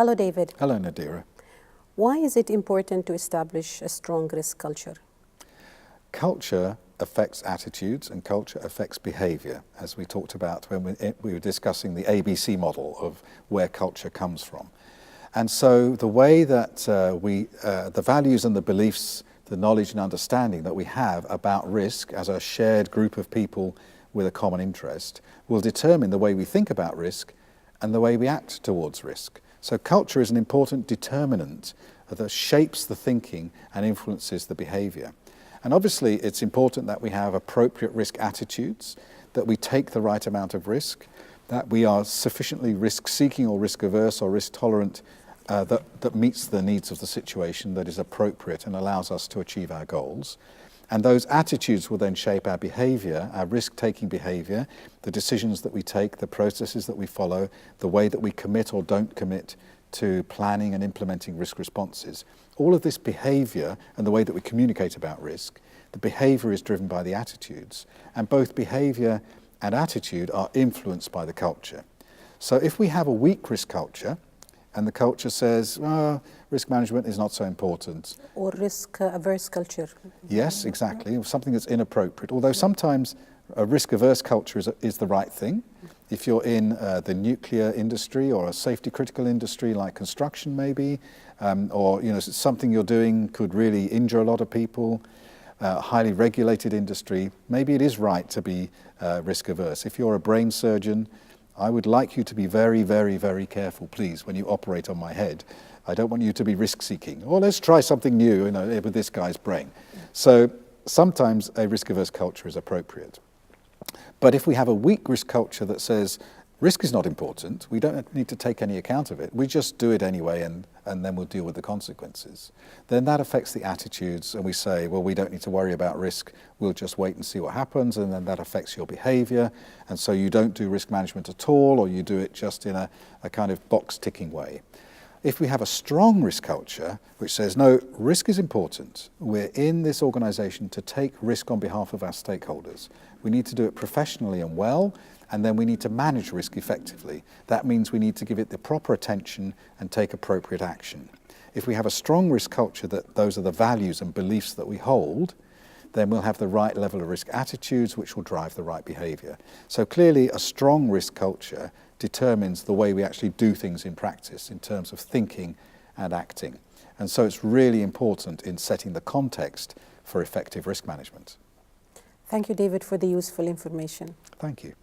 Hello, David. Hello, Nadira. Why is it important to establish a strong risk culture? Culture affects attitudes and culture affects behavior, as we talked about when we were discussing the ABC model of where culture comes from. And so the way that the values and the beliefs, the knowledge and understanding that we have about risk as a shared group of people with a common interest will determine the way we think about risk and the way we act towards risk. So culture is an important determinant that shapes the thinking and influences the behavior. And obviously it's important that we have appropriate risk attitudes, that we take the right amount of risk, that we are sufficiently risk-seeking or risk-averse or risk-tolerant that meets the needs of the situation, that is appropriate and allows us to achieve our goals. And those attitudes will then shape our behavior, our risk-taking behavior, the decisions that we take, the processes that we follow, the way that we commit or don't commit to planning and implementing risk responses. All of this behavior and the way that we communicate about risk, the behavior is driven by the attitudes. And both behavior and attitude are influenced by the culture. So if we have a weak risk culture, and the culture says, risk management is not so important. Or risk-averse culture. Yes, exactly, something that's inappropriate. Although sometimes a risk-averse culture is the right thing. If you're in the nuclear industry or a safety-critical industry like construction maybe, or something you're doing could really injure a lot of people, highly regulated industry, maybe it is right to be risk-averse. If you're a brain surgeon, I would like you to be very, very, very careful, please, when you operate on my head. I don't want you to be risk-seeking. Or let's try something new, with this guy's brain. So sometimes a risk-averse culture is appropriate. But if we have a weak risk culture that says risk is not important, we don't need to take any account of it, we just do it anyway and then we'll deal with the consequences, then that affects the attitudes and we say, well, we don't need to worry about risk, we'll just wait and see what happens, and then that affects your behavior, and so you don't do risk management at all, or you do it just in a kind of box-ticking way. If we have a strong risk culture which says, no, risk is important, we're in this organization to take risk on behalf of our stakeholders, we need to do it professionally and well, and then we need to manage risk effectively. That means we need to give it the proper attention and take appropriate action. If we have a strong risk culture that those are the values and beliefs that we hold, then we'll have the right level of risk attitudes which will drive the right behavior. So clearly a strong risk culture determines the way we actually do things in practice in terms of thinking and acting. And so it's really important in setting the context for effective risk management. Thank you, David, for the useful information. Thank you.